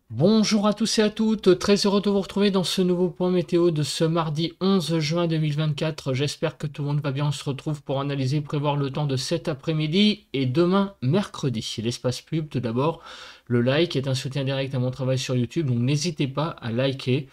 Bonjour à tous et à toutes, très heureux de vous retrouver dans ce nouveau point météo de ce mardi 11 juin 2024. J'espère que tout le monde va bien, on se retrouve pour analyser et prévoir le temps de cet après-midi et demain mercredi. L'espace pub, tout d'abord, le like est un soutien direct à mon travail sur YouTube, donc n'hésitez pas à liker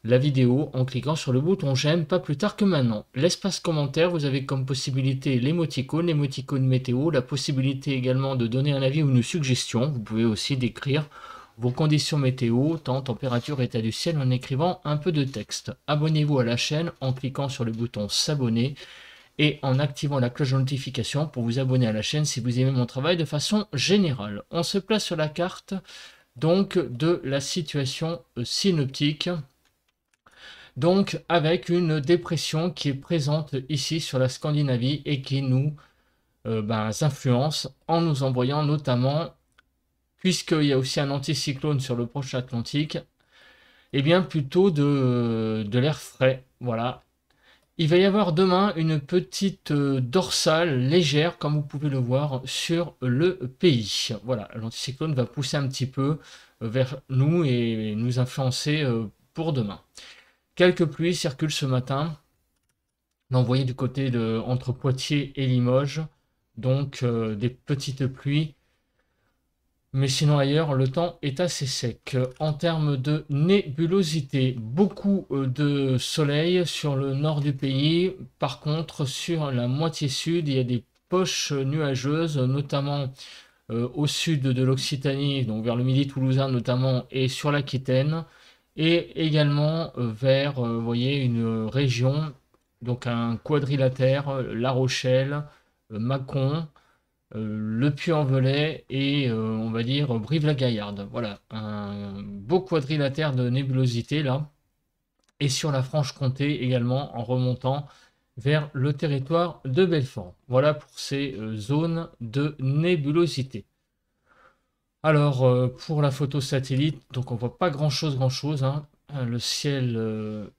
la vidéo en cliquant sur le bouton j'aime, pas plus tard que maintenant. L'espace commentaire, vous avez comme possibilité l'émoticône météo, la possibilité également de donner un avis ou une suggestion. Vous pouvez aussi décrire vos conditions météo, temps, température, état du ciel en écrivant un peu de texte. Abonnez-vous à la chaîne en cliquant sur le bouton s'abonner et en activant la cloche de notification pour vous abonner à la chaîne si vous aimez mon travail de façon générale. On se place sur la carte donc de la situation synoptique, donc avec une dépression qui est présente ici sur la Scandinavie et qui nous influence en nous envoyant notamment, puisqu'il y a aussi un anticyclone sur le proche Atlantique, et bien plutôt de l'air frais. Voilà. Il va y avoir demain une petite dorsale légère, comme vous pouvez le voir, sur le pays. Voilà, l'anticyclone va pousser un petit peu vers nous et nous influencer pour demain. Quelques pluies circulent ce matin, envoyées du côté de entre Poitiers et Limoges, donc des petites pluies. Mais sinon ailleurs, le temps est assez sec. En termes de nébulosité, beaucoup de soleil sur le nord du pays. Par contre, sur la moitié sud, il y a des poches nuageuses, notamment au sud de l'Occitanie, donc vers le midi toulousain notamment, et sur l'Aquitaine. Et également vers, vous voyez, une région, donc un quadrilatère, La Rochelle, Mâcon, le Puy-en-Velay et on va dire Brive-la-Gaillarde. Voilà, un beau quadrilatère de nébulosité là. Et sur la Franche-Comté également en remontant vers le territoire de Belfort. Voilà pour ces zones de nébulosité. Alors pour la photo satellite, donc on voit pas grand chose, hein. Le ciel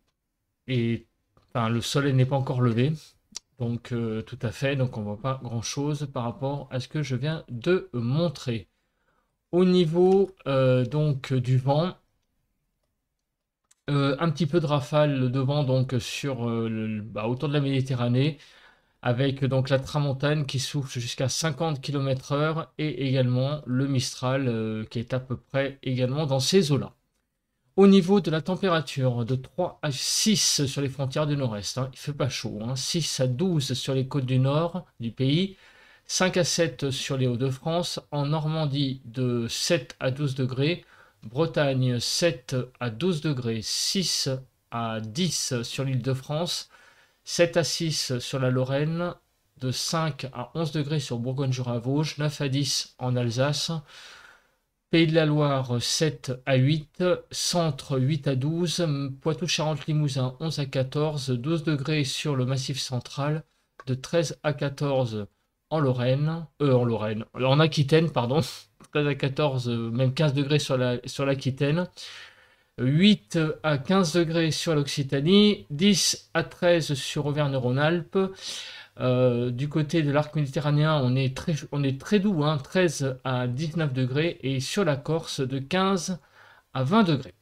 est, enfin le soleil n'est pas encore levé. Donc tout à fait, donc on voit pas grand-chose par rapport à ce que je viens de montrer. Au niveau donc du vent, un petit peu de rafale de vent donc sur autour de la Méditerranée, avec donc la tramontane qui souffle jusqu'à 50 km/h et également le Mistral qui est à peu près également dans ces eaux-là. Au niveau de la température, de 3 à 6 sur les frontières du nord-est, hein, il fait pas chaud, hein, 6 à 12 sur les côtes du nord du pays, 5 à 7 sur les Hauts-de-France, en Normandie de 7 à 12 degrés, Bretagne 7 à 12 degrés, 6 à 10 sur l'île de France, 7 à 6 sur la Lorraine, de 5 à 11 degrés sur Bourgogne-Jura-Vosges, 9 à 10 en Alsace, Pays de la Loire 7 à 8, Centre 8 à 12, Poitou-Charentes-Limousin 11 à 14, 12 degrés sur le Massif central, de 13 à 14 en Aquitaine, pardon, 13 à 14, même 15 degrés sur l'Aquitaine, 8 à 15 degrés sur l'Occitanie, 10 à 13 sur Auvergne-Rhône-Alpes. Du côté de l'arc méditerranéen, on est très doux, hein, 13 à 19 degrés, et sur la Corse, de 15 à 20 degrés.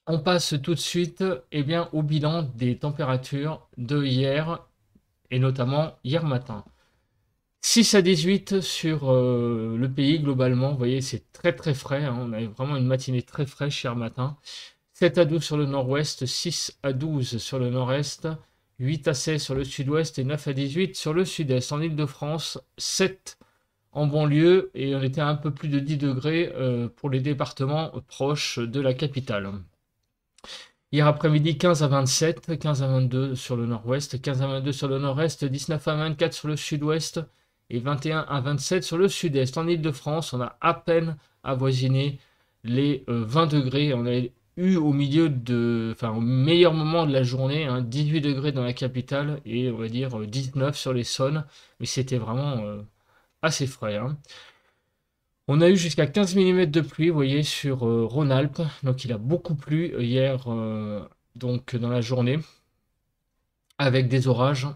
On passe tout de suite bien, au bilan des températures de hier, et notamment hier matin. 6 à 18 sur le pays globalement, vous voyez, c'est très très frais, hein, on a vraiment une matinée très fraîche hier matin. 7 à 12 sur le nord-ouest, 6 à 12 sur le nord-est, 8 à 16 sur le sud-ouest et 9 à 18 sur le sud-est. En Ile-de-France, 7 en banlieue et on était à un peu plus de 10 degrés pour les départements proches de la capitale. Hier après-midi, 15 à 27, 15 à 22 sur le nord-ouest, 15 à 22 sur le nord-est, 19 à 24 sur le sud-ouest et 21 à 27 sur le sud-est. En Ile-de-France, on a à peine avoisiné les 20 degrés. On a eu au milieu au meilleur moment de la journée, hein, 18 degrés dans la capitale et on va dire 19 sur les Saônes. Mais c'était vraiment assez frais, hein. On a eu jusqu'à 15 mm de pluie, vous voyez, sur Rhône-Alpes. Donc il a beaucoup plu hier donc dans la journée, avec des orages,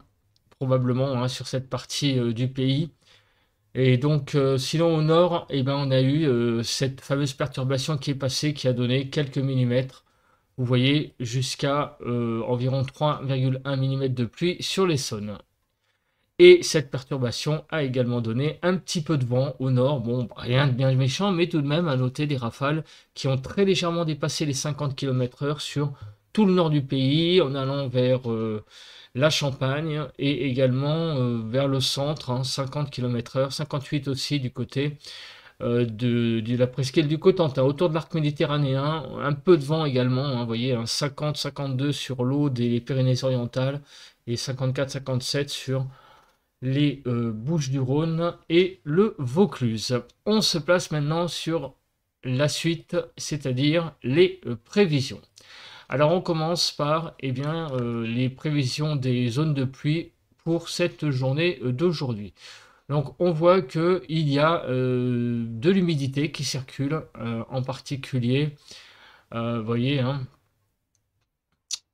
probablement, hein, sur cette partie du pays. Et donc, sinon au nord, eh ben, on a eu cette fameuse perturbation qui est passée, qui a donné quelques millimètres. Vous voyez, jusqu'à environ 3,1 mm de pluie sur l'Essonne. Et cette perturbation a également donné un petit peu de vent au nord. Bon, rien de bien méchant, mais tout de même à noter des rafales qui ont très légèrement dépassé les 50 km/h sur tout le nord du pays, en allant vers la Champagne et également vers le centre, hein, 50 km/h, 58 aussi du côté de la presqu'île du Cotentin, autour de l'arc méditerranéen. Un peu de vent également, hein, vous voyez, un 50-52 sur l'eau des Pyrénées-Orientales et 54-57 sur les Bouches-du-Rhône et le Vaucluse. On se place maintenant sur la suite, c'est-à-dire les prévisions. Alors on commence par eh bien, les prévisions des zones de pluie pour cette journée d'aujourd'hui. Donc on voit qu'il y a de l'humidité qui circule, en particulier, vous voyez, hein,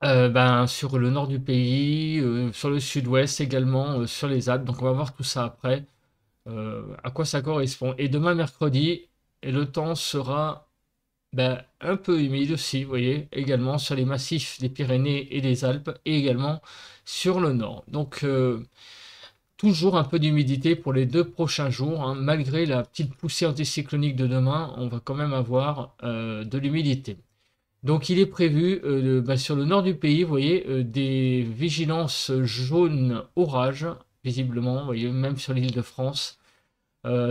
ben, sur le nord du pays, sur le sud-ouest également, sur les Alpes. Donc on va voir tout ça après, à quoi ça correspond. Et demain mercredi, et le temps sera ben, un peu humide aussi, vous voyez, également sur les massifs des Pyrénées et des Alpes, et également sur le nord. Donc toujours un peu d'humidité pour les 2 prochains jours, hein. Malgré la petite poussée anticyclonique de demain, on va quand même avoir de l'humidité. Donc il est prévu bah, sur le nord du pays, vous voyez, des vigilances jaunes orage, visiblement, vous voyez, même sur l'île de France.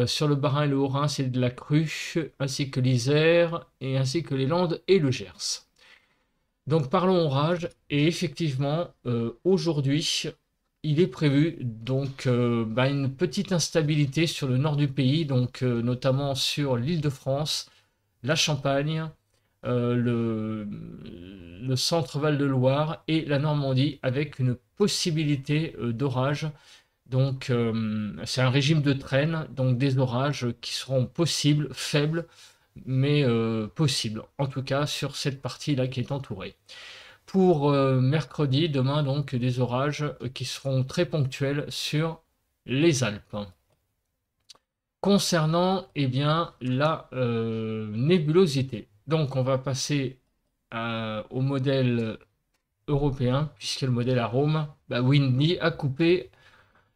Sur le Bas-Rhin et le Haut-Rhin, c'est de la crue, ainsi que l'Isère, et ainsi que les Landes et le Gers. Donc parlons orage, et effectivement, aujourd'hui, il est prévu donc bah, une petite instabilité sur le nord du pays, donc notamment sur l'île de France, la Champagne, le centre Val-de-Loire et la Normandie, avec une possibilité d'orage. Donc c'est un régime de traîne, donc des orages qui seront possibles, faibles, mais possibles, en tout cas sur cette partie-là qui est entourée. Pour mercredi, demain, donc des orages qui seront très ponctuels sur les Alpes. Concernant eh bien, la nébulosité. Donc on va passer au modèle européen, puisque le modèle Arome, bah, Windy a coupé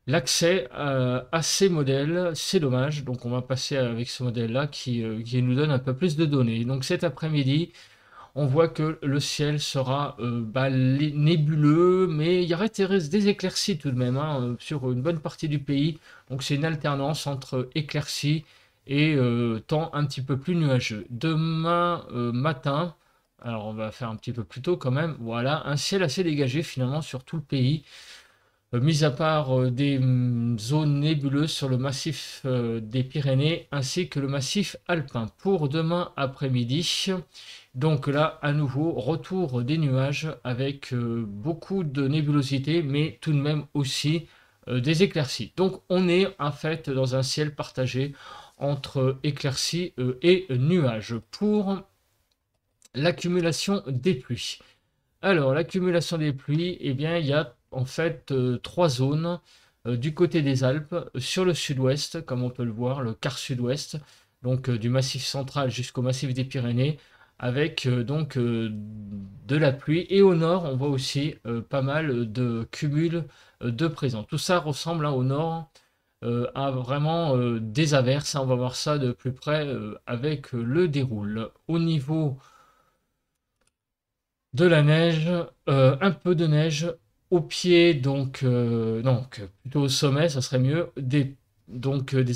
l'accès à ces modèles. C'est dommage, donc on va passer avec ce modèle-là qui nous donne un peu plus de données. Donc cet après-midi, on voit que le ciel sera bah, nébuleux, mais il y aurait des éclaircies tout de même, hein, sur une bonne partie du pays. Donc c'est une alternance entre éclaircies et temps un petit peu plus nuageux. Demain matin, alors on va faire un petit peu plus tôt quand même, voilà, un ciel assez dégagé finalement sur tout le pays. Mis à part des zones nébuleuses sur le massif des Pyrénées ainsi que le massif alpin. Pour demain après-midi, donc là, à nouveau, retour des nuages avec beaucoup de nébulosité, mais tout de même aussi des éclaircies. Donc on est en fait dans un ciel partagé entre éclaircies et nuages. Pour l'accumulation des pluies. Alors, l'accumulation des pluies, eh bien, il y a en fait 3 zones du côté des Alpes, sur le sud-ouest, comme on peut le voir, le quart sud-ouest, donc du massif central jusqu'au massif des Pyrénées, avec donc de la pluie. Et au nord, on voit aussi pas mal de cumuls de présents. Tout ça ressemble, hein, au nord à vraiment des averses, hein. On va voir ça de plus près avec le déroule. Au niveau de la neige, un peu de neige au pied, donc plutôt au sommet, ça serait mieux, des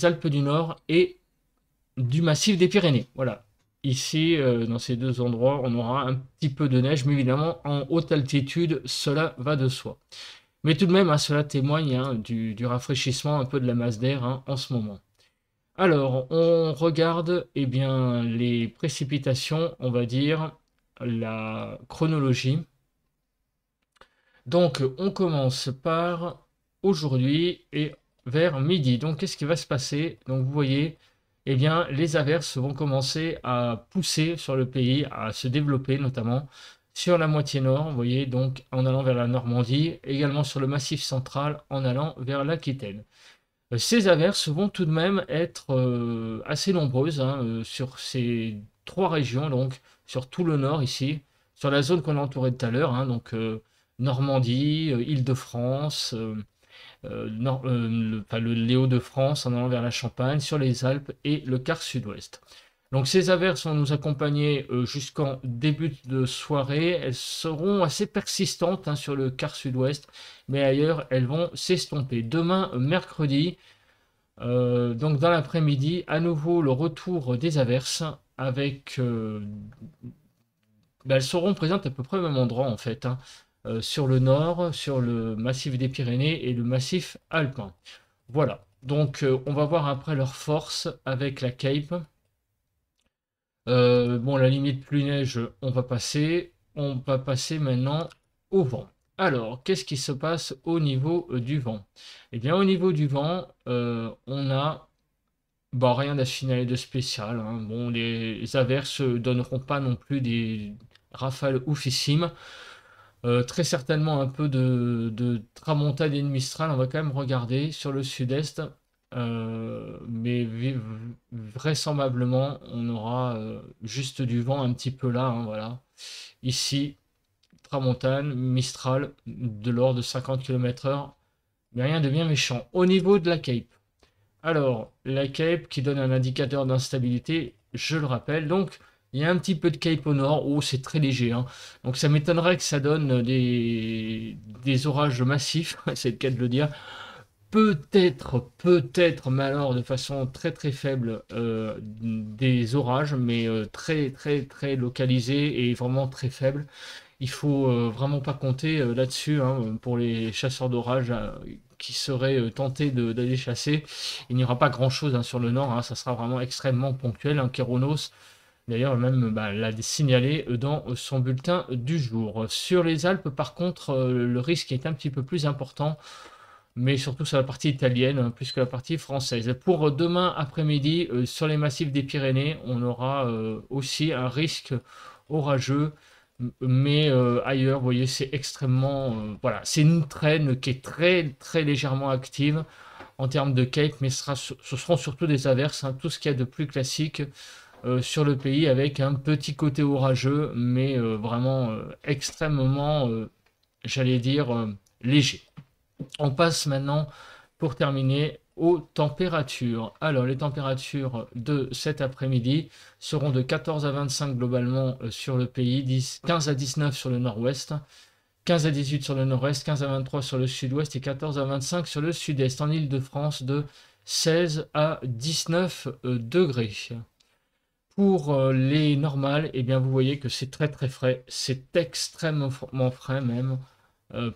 Alpes du Nord et du massif des Pyrénées. Voilà. Ici, dans ces 2 endroits, on aura un petit peu de neige, mais évidemment, en haute altitude, cela va de soi. Mais tout de même, hein, cela témoigne, hein, du rafraîchissement un peu de la masse d'air, hein, en ce moment. Alors, on regarde eh bien, les précipitations, on va dire, la chronologie. Donc, on commence par aujourd'hui et vers midi. Donc, qu'est-ce qui va se passer? Donc, vous voyez, eh bien, les averses vont commencer à pousser sur le pays, à se développer, notamment sur la moitié nord, vous voyez, donc en allant vers la Normandie, également sur le massif central, en allant vers l'Aquitaine. Ces averses vont tout de même être assez nombreuses hein, sur ces trois régions, donc sur tout le nord ici, sur la zone qu'on a entourée tout à l'heure, hein, donc Normandie, Île-de-France, enfin, les Hauts-de-France en allant vers la Champagne, sur les Alpes et le quart sud-ouest. Donc ces averses vont nous accompagner jusqu'en début de soirée. Elles seront assez persistantes hein, sur le quart sud-ouest, mais ailleurs elles vont s'estomper. Demain, mercredi, donc dans l'après-midi, à nouveau le retour des averses avec... elles seront présentes à peu près au même endroit en fait, hein, sur le nord, sur le massif des Pyrénées et le massif alpin. Voilà, donc on va voir après leur force avec la Cape. Bon, la limite pluie-neige, on va passer. On va passer maintenant au vent. Alors, qu'est-ce qui se passe au niveau du vent? Eh bien, au niveau du vent, on a bah, rien à signaler de spécial, hein. Bon, les averses donneront pas non plus des rafales oufissimes. Très certainement un peu de tramontane et de mistral, on va quand même regarder sur le sud-est. Mais vraisemblablement, on aura juste du vent un petit peu là, hein, voilà. Ici, tramontane, mistral, de l'ordre de 50 km/h, mais rien de bien méchant. Au niveau de la Cape, alors, la Cape qui donne un indicateur d'instabilité, je le rappelle, donc il y a un petit peu de Cape au nord, où c'est très léger, hein. Donc ça m'étonnerait que ça donne des orages massifs, c'est le cas de le dire. Peut-être, mais alors de façon très très faible, des orages, mais très localisés et vraiment très faibles. Il faut vraiment pas compter là-dessus hein, pour les chasseurs d'orage qui seraient tentés d'aller chasser. Il n'y aura pas grand-chose hein, sur le nord, hein, ça sera vraiment extrêmement ponctuel. Hein, Kéronos, d'ailleurs, même l'a signalé dans son bulletin du jour. Sur les Alpes, par contre, le risque est un petit peu plus important, mais surtout sur la partie italienne, hein, plus que la partie française. Pour demain après-midi, sur les massifs des Pyrénées, on aura aussi un risque orageux. Mais ailleurs, vous voyez, c'est extrêmement... voilà, c'est une traîne qui est très légèrement active en termes de cape, mais ce seront surtout des averses, hein, tout ce qu'il y a de plus classique sur le pays, avec un petit côté orageux, mais vraiment extrêmement, j'allais dire, léger. On passe maintenant, pour terminer, aux températures. Alors, les températures de cet après-midi seront de 14 à 25 globalement sur le pays, 15 à 19 sur le nord-ouest, 15 à 18 sur le nord-est, 15 à 23 sur le sud-ouest et 14 à 25 sur le sud-est. En Île-de-France, de 16 à 19 degrés. Pour les normales, eh bien, vous voyez que c'est très frais, c'est extrêmement frais même.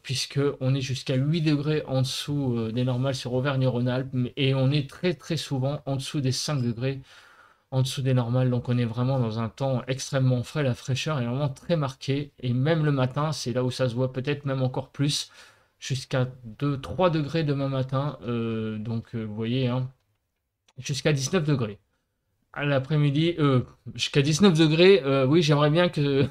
Puisque on est jusqu'à 8 degrés en dessous des normales sur Auvergne-Rhône-Alpes et on est très souvent en dessous des 5 degrés en dessous des normales, donc on est vraiment dans un temps extrêmement frais, la fraîcheur est vraiment très marquée et même le matin, c'est là où ça se voit peut-être même encore plus, jusqu'à 2-3 degrés demain matin, donc vous voyez, hein, jusqu'à 19 degrés. À l'après-midi, jusqu'à 19 degrés, oui, j'aimerais bien que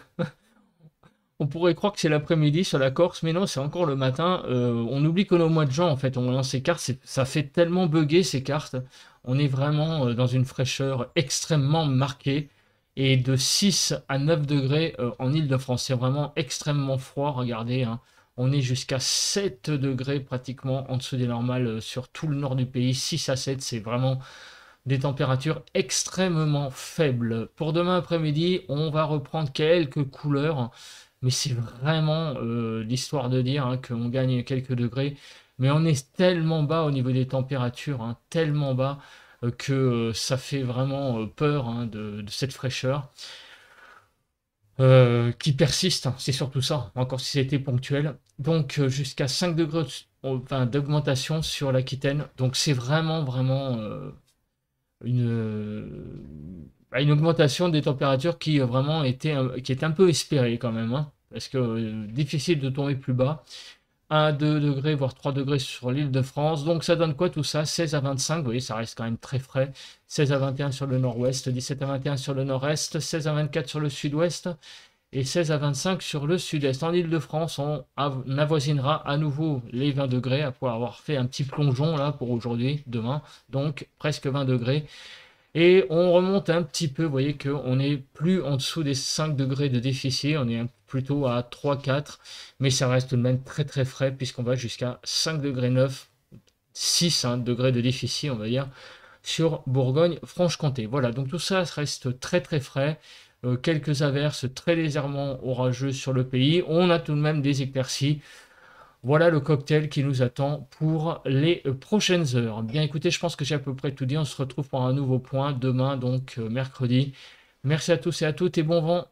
on pourrait croire que c'est l'après-midi sur la Corse, mais non, c'est encore le matin. On oublie qu'on est au mois de juin, en fait. On lance ces cartes, ça fait tellement bugger ces cartes. On est vraiment dans une fraîcheur extrêmement marquée. Et de 6 à 9 degrés en Île-de-France. C'est vraiment extrêmement froid, regardez, hein. On est jusqu'à 7 degrés pratiquement en dessous des normales sur tout le nord du pays. 6 à 7, c'est vraiment des températures extrêmement faibles. Pour demain après-midi, on va reprendre quelques couleurs, mais c'est vraiment l'histoire de dire hein, qu'on gagne quelques degrés. Mais on est tellement bas au niveau des températures, hein, tellement bas que ça fait vraiment peur hein, de cette fraîcheur qui persiste. Hein, c'est surtout ça, encore si c'était ponctuel. Donc jusqu'à 5 degrés enfin, d'augmentation sur l'Aquitaine. Donc c'est vraiment une augmentation des températures qui vraiment qui est un peu espérée quand même, hein, parce que difficile de tomber plus bas. 1 2 degrés, voire 3 degrés sur l'île de France. Donc ça donne quoi tout ça? 16 à 25, vous voyez, ça reste quand même très frais. 16 à 21 sur le nord-ouest, 17 à 21 sur le nord-est, 16 à 24 sur le sud-ouest et 16 à 25 sur le sud-est. En Île-de-France, on avoisinera à nouveau les 20 degrés, après avoir fait un petit plongeon là pour aujourd'hui, demain, donc presque 20 degrés. Et on remonte un petit peu, vous voyez qu'on n'est plus en dessous des 5 degrés de déficit, on est plutôt à 3-4, mais ça reste tout de même très très frais puisqu'on va jusqu'à 5 degrés 9, 6 degrés de déficit, on va dire, sur Bourgogne-Franche-Comté. Voilà, donc tout ça reste très très frais. Quelques averses très légèrement orageuses sur le pays. On a tout de même des éclaircies. Voilà le cocktail qui nous attend pour les prochaines heures. Bien écoutez, je pense que j'ai à peu près tout dit. On se retrouve pour un nouveau point demain, donc mercredi. Merci à tous et à toutes et bon vent.